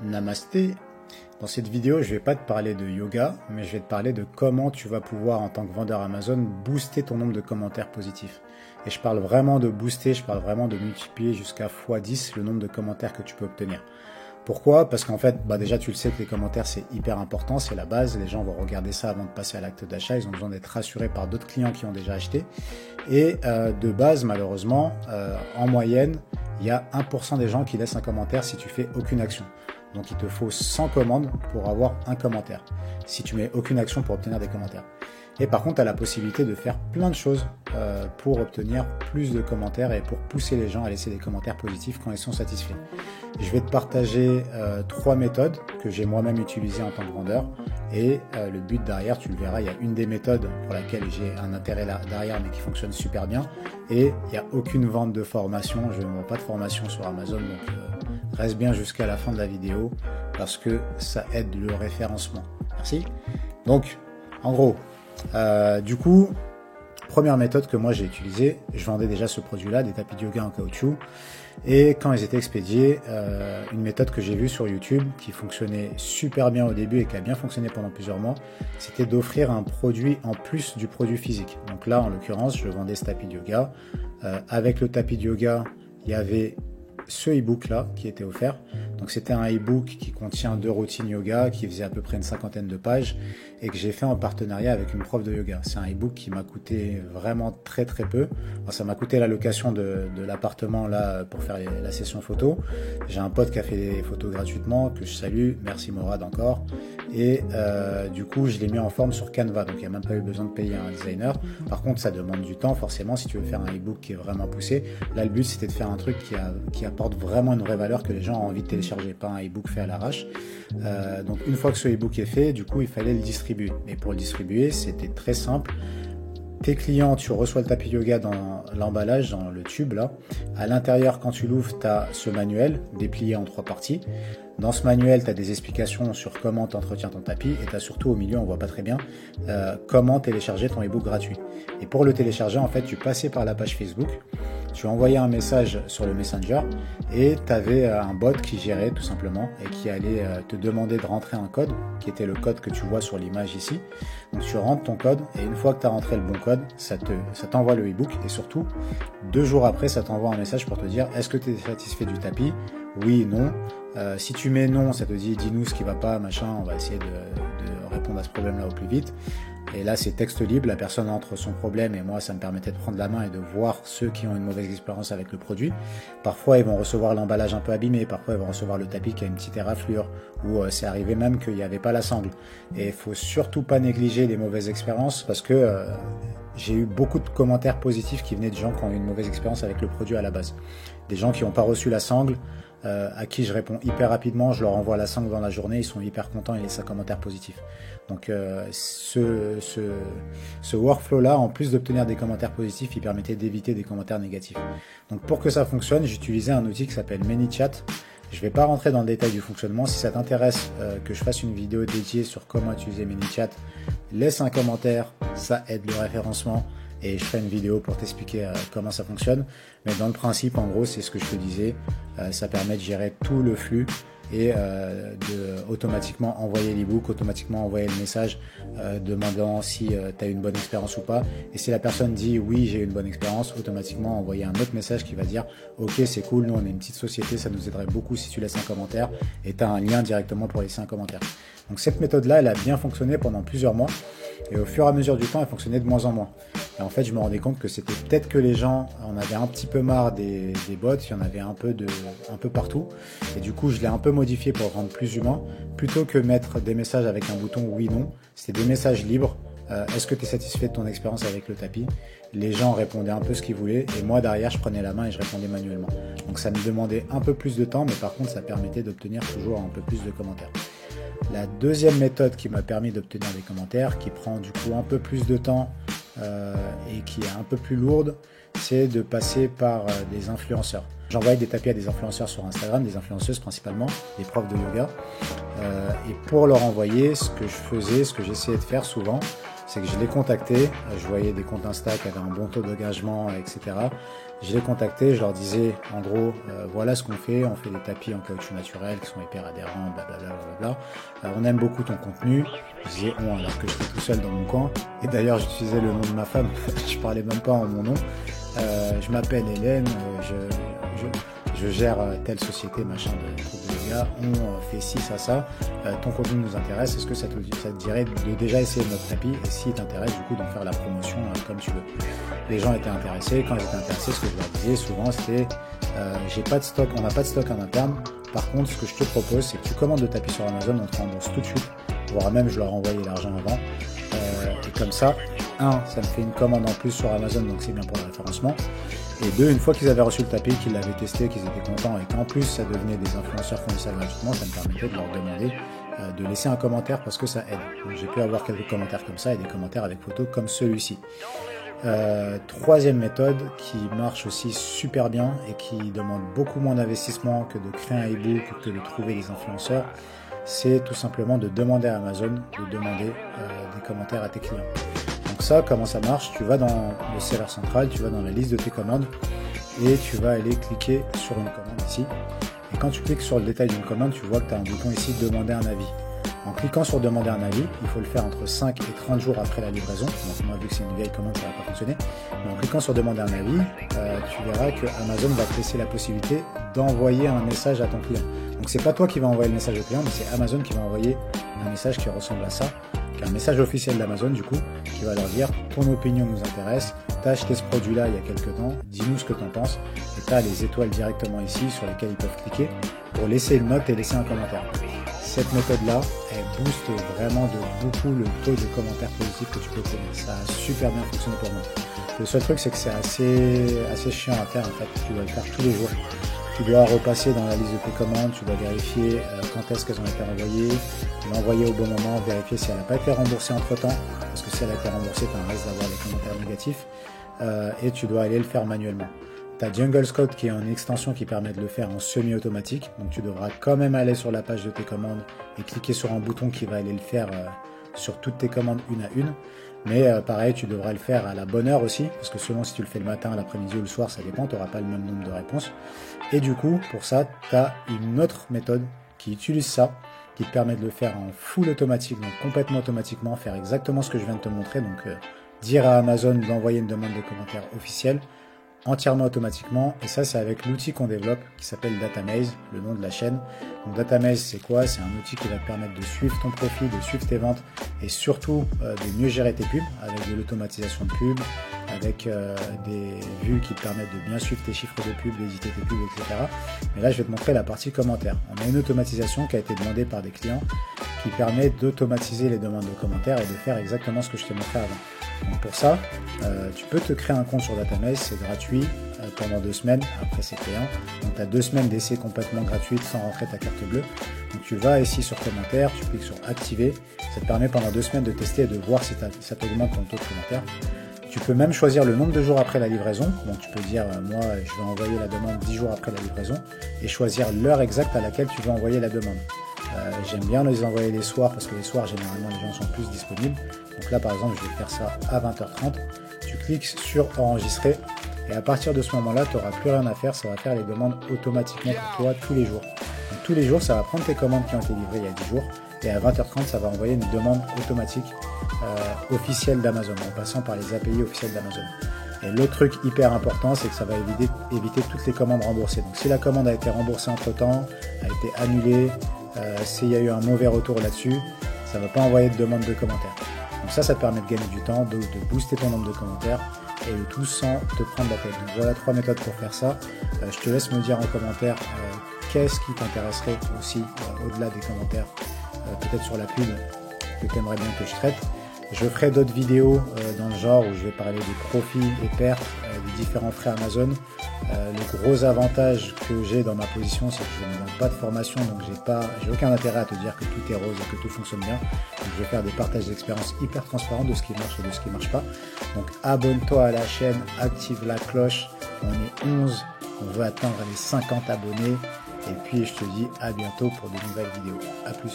Namasté. Dans cette vidéo, je ne vais pas te parler de yoga, mais je vais te parler de comment tu vas pouvoir, en tant que vendeur Amazon, booster ton nombre de commentaires positifs. Et je parle vraiment de booster, je parle vraiment de multiplier jusqu'à x10 le nombre de commentaires que tu peux obtenir. Pourquoi? Parce qu'en fait, déjà tu le sais que les commentaires c'est hyper important, c'est la base, les gens vont regarder ça avant de passer à l'acte d'achat, ils ont besoin d'être rassurés par d'autres clients qui ont déjà acheté. Et de base, malheureusement, en moyenne, il y a 1% des gens qui laissent un commentaire si tu fais aucune action. Donc il te faut 100 commandes pour avoir un commentaire, si tu mets aucune action pour obtenir des commentaires. Et par contre, tu as la possibilité de faire plein de choses pour obtenir plus de commentaires et pour pousser les gens à laisser des commentaires positifs quand ils sont satisfaits. Je vais te partager 3 méthodes que j'ai moi-même utilisées en tant que vendeur. Et le but derrière, tu le verras, il y a une des méthodes pour laquelle j'ai un intérêt là derrière mais qui fonctionne super bien. Et il n'y a aucune vente de formation, je ne vends pas de formation sur Amazon, donc reste bien jusqu'à la fin de la vidéo parce que ça aide le référencement. Merci. Donc, en gros, du coup, première méthode que moi j'ai utilisée, je vendais déjà ce produit-là, des tapis de yoga en caoutchouc, et quand ils étaient expédiés, une méthode que j'ai vue sur YouTube qui fonctionnait super bien au début et qui a bien fonctionné pendant plusieurs mois, c'était d'offrir un produit en plus du produit physique. Donc là, en l'occurrence, je vendais ce tapis de yoga. Avec le tapis de yoga, il y avait ce e-book là qui était offert. Donc c'était un e-book qui contient 2 routines yoga qui faisait à peu près une 50aine de pages et que j'ai fait en partenariat avec une prof de yoga. C'est un e-book qui m'a coûté vraiment très peu. Enfin, ça m'a coûté la location de l'appartement là pour faire la session photo. J'ai un pote qui a fait des photos gratuitement que je salue, merci Morad encore. Et du coup je l'ai mis en forme sur Canva, donc il n'y a même pas eu besoin de payer un designer. Par contre ça demande du temps forcément si tu veux faire un e-book qui est vraiment poussé. Là le but c'était de faire un truc qui apporte vraiment une vraie valeur que les gens ont envie de télécharger, pas un e-book fait à l'arrache. Donc une fois que ce e-book est fait, du coup il fallait le distribuer. Et pour le distribuer, c'était très simple. Tes clients, tu reçois le tapis yoga dans l'emballage, dans le tube là. À l'intérieur, quand tu l'ouvres, tu as ce manuel déplié en 3 parties. Dans ce manuel, tu as des explications sur comment tu entretiens ton tapis et tu as surtout au milieu, on voit pas très bien, comment télécharger ton e-book gratuit. Et pour le télécharger, en fait, tu passais par la page Facebook, tu envoyais un message sur le Messenger et tu avais un bot qui gérait tout simplement et qui allait te demander de rentrer un code, qui était le code que tu vois sur l'image ici. Donc tu rentres ton code et une fois que tu as rentré le bon code, ça t'envoie le e-book et surtout, 2 jours après, ça t'envoie un message pour te dire est-ce que tu es satisfait du tapis? Oui, non. Si tu mets non, ça te dit dis-nous ce qui va pas, machin, on va essayer de répondre à ce problème-là au plus vite. Et là, c'est texte libre, la personne entre son problème et moi, ça me permettait de prendre la main et de voir ceux qui ont une mauvaise expérience avec le produit. Parfois, ils vont recevoir l'emballage un peu abîmé, parfois, ils vont recevoir le tapis qui a une petite éraflure, ou c'est arrivé même qu'il n'y avait pas la sangle. Et il faut surtout pas négliger les mauvaises expériences parce que j'ai eu beaucoup de commentaires positifs qui venaient de gens qui ont eu une mauvaise expérience avec le produit à la base. Des gens qui n'ont pas reçu la sangle, à qui je réponds hyper rapidement, je leur envoie la sangle dans la journée, ils sont hyper contents et laissent un commentaire positif. Donc ce workflow-là, en plus d'obtenir des commentaires positifs, il permettait d'éviter des commentaires négatifs. Donc pour que ça fonctionne, j'utilisais un outil qui s'appelle ManyChat. Je ne vais pas rentrer dans le détail du fonctionnement. Si ça t'intéresse que je fasse une vidéo dédiée sur comment utiliser ManyChat, laisse un commentaire, ça aide le référencement. Et je ferai une vidéo pour t'expliquer comment ça fonctionne. Mais dans le principe, en gros, c'est ce que je te disais. Ça permet de gérer tout le flux et de automatiquement envoyer l'e-book, automatiquement envoyer le message demandant si tu as une bonne expérience ou pas. Et si la personne dit oui, j'ai eu une bonne expérience, automatiquement envoyer un autre message qui va dire ok, c'est cool, nous on est une petite société, ça nous aiderait beaucoup si tu laisses un commentaire et tu as un lien directement pour laisser un commentaire. Donc cette méthode-là, elle a bien fonctionné pendant plusieurs mois. Et au fur et à mesure du temps, elle fonctionnait de moins en moins. Et en fait, je me rendais compte que c'était peut-être que les gens en avaient un petit peu marre des bots, il y en avait un peu partout. Et du coup, je l'ai un peu modifié pour le rendre plus humain. Plutôt que mettre des messages avec un bouton oui, non, c'était des messages libres. Est-ce que tu es satisfait de ton expérience avec le tapis? Les gens répondaient un peu ce qu'ils voulaient et moi derrière je prenais la main et je répondais manuellement. Donc ça me demandait un peu plus de temps, mais par contre ça permettait d'obtenir toujours un peu plus de commentaires. La deuxième méthode qui m'a permis d'obtenir des commentaires, qui prend du coup un peu plus de temps et qui est un peu plus lourde, c'est de passer par des influenceurs. J'envoyais des tapis à des influenceurs sur Instagram, des influenceuses principalement, des profs de yoga. Et pour leur envoyer, ce que je faisais, ce que j'essayais de faire souvent, c'est que je l'ai contacté, je voyais des comptes Insta qui avaient un bon taux d'engagement, etc. Je les contactais, je leur disais, en gros, voilà ce qu'on fait, on fait des tapis en caoutchouc naturel qui sont hyper adhérents, blablabla. On aime beaucoup ton contenu. Je disais on alors que j'étais tout seul dans mon coin. Et d'ailleurs, j'utilisais le nom de ma femme, je parlais même pas en mon nom. Je m'appelle Hélène, je gère telle société, machin, de groupe de yoga, on fait ci, ça, ton contenu nous intéresse, est-ce que ça te dirait de déjà essayer notre tapis, et s'il t'intéresse, du coup, d'en faire la promotion comme tu veux. Les gens étaient intéressés, quand ils étaient intéressés, ce que je leur disais souvent, c'était, j'ai pas de stock, on n'a pas de stock en interne, par contre, ce que je te propose, c'est que tu commandes le tapis sur Amazon, on te rembourse tout de suite, voire même, je leur envoyais l'argent avant, et comme ça, ça me fait une commande en plus sur Amazon, donc c'est bien pour le référencement. Et deux, une fois qu'ils avaient reçu le tapis, qu'ils l'avaient testé, qu'ils étaient contents et qu'en plus ça devenait des influenceurs qui font ça gratuitement, ça me permettait de leur demander de laisser un commentaire parce que ça aide. Donc j'ai pu avoir quelques commentaires comme ça et des commentaires avec photos comme celui-ci. Troisième méthode qui marche aussi super bien et qui demande beaucoup moins d'investissement que de créer un e-book ou que de trouver des influenceurs, c'est tout simplement de demander à Amazon de demander des commentaires à tes clients. Donc ça, comment ça marche? Tu vas dans le seller central, tu vas dans la liste de tes commandes et tu vas aller cliquer sur une commande ici. Et quand tu cliques sur le détail d'une commande, tu vois que tu as un bouton ici demander un avis. En cliquant sur demander un avis, il faut le faire entre 5 et 30 jours après la livraison. Donc moi, vu que c'est une vieille commande, ça ne va pas fonctionner. Mais en cliquant sur demander un avis, tu verras que Amazon va te laisser la possibilité d'envoyer un message à ton client. Donc c'est pas toi qui vas envoyer le message au client, mais c'est Amazon qui va envoyer un message qui ressemble à ça, qui est un message officiel d'Amazon du coup, qui va leur dire ton opinion nous intéresse, t'as acheté ce produit-là il y a quelques temps, dis-nous ce que t'en penses, et t'as les étoiles directement ici sur lesquelles ils peuvent cliquer pour laisser une note et laisser un commentaire. Cette méthode-là, elle booste vraiment de beaucoup le taux de commentaires positifs que tu peux obtenir. Ça a super bien fonctionné pour moi. Le seul truc, c'est que c'est assez chiant à faire en fait. Tu dois le faire tous les jours. Tu dois repasser dans la liste de tes commandes, tu dois vérifier quand est-ce qu'elles ont été envoyées, l'envoyer au bon moment, vérifier si elle n'a pas été remboursée entre temps, parce que si elle a été remboursée, tu as un risque d'avoir des commentaires négatifs, et tu dois aller le faire manuellement. Tu as Jungle Scout qui est une extension qui permet de le faire en semi-automatique, donc tu devras quand même aller sur la page de tes commandes et cliquer sur un bouton qui va aller le faire sur toutes tes commandes une à une. Mais pareil, tu devras le faire à la bonne heure aussi, parce que selon si tu le fais le matin, l'après-midi ou le soir, ça dépend, tu n'auras pas le même nombre de réponses. Et du coup, pour ça, tu as une autre méthode qui utilise ça, qui te permet de le faire en full automatique, donc complètement automatiquement, faire exactement ce que je viens de te montrer, donc dire à Amazon d'envoyer une demande de commentaire officielle, entièrement automatiquement, et ça c'est avec l'outil qu'on développe qui s'appelle Datamaze, le nom de la chaîne. Donc Datamaze c'est quoi? C'est un outil qui va te permettre de suivre ton profil, de suivre tes ventes et surtout de mieux gérer tes pubs avec de l'automatisation de pubs, avec des vues qui te permettent de bien suivre tes chiffres de pubs, d'éditer tes pubs, etc. Mais là je vais te montrer la partie commentaires. On a une automatisation qui a été demandée par des clients qui permet d'automatiser les demandes de commentaires et de faire exactement ce que je t'ai montré avant. Donc pour ça, tu peux te créer un compte sur Datamaze, c'est gratuit pendant 2 semaines, après c'est payant. Donc tu as 2 semaines d'essai complètement gratuite sans rentrer ta carte bleue. Donc tu vas ici sur commentaires, tu cliques sur activer, ça te permet pendant 2 semaines de tester et de voir si ça t'augmente ton taux de commentaires. Tu peux même choisir le nombre de jours après la livraison, donc tu peux dire moi je vais envoyer la demande 10 jours après la livraison et choisir l'heure exacte à laquelle tu veux envoyer la demande. J'aime bien les envoyer les soirs parce que les soirs généralement les gens sont plus disponibles. Donc là par exemple je vais faire ça à 20h30. Tu cliques sur enregistrer et à partir de ce moment-là tu n'auras plus rien à faire, ça va faire les demandes automatiquement pour toi tous les jours. Donc tous les jours ça va prendre tes commandes qui ont été livrées il y a 10 jours et à 20h30 ça va envoyer une demande automatique officielle d'Amazon en passant par les API officielles d'Amazon. Et l'autre truc hyper important, c'est que ça va éviter toutes les commandes remboursées. Donc si la commande a été remboursée entre temps, a été annulée, s'il y a eu un mauvais retour là-dessus, ça ne va pas envoyer de demande de commentaires. Donc ça te permet de gagner du temps, de booster ton nombre de commentaires et le tout sans te prendre la tête. Donc voilà 3 méthodes pour faire ça. Je te laisse me dire en commentaire qu'est-ce qui t'intéresserait aussi au-delà des commentaires, peut-être sur la pub que tu aimerais bien que je traite. Je ferai d'autres vidéos dans le genre où je vais parler des profits et pertes des différents frais Amazon. Le gros avantage que j'ai dans ma position, c'est que je ne donne pas de formation, donc j'ai aucun intérêt à te dire que tout est rose et que tout fonctionne bien. Donc, je vais faire des partages d'expériences hyper transparents de ce qui marche et de ce qui ne marche pas. Donc abonne-toi à la chaîne, active la cloche. On est 11, on veut atteindre les 50 abonnés. Et puis je te dis à bientôt pour de nouvelles vidéos. A plus.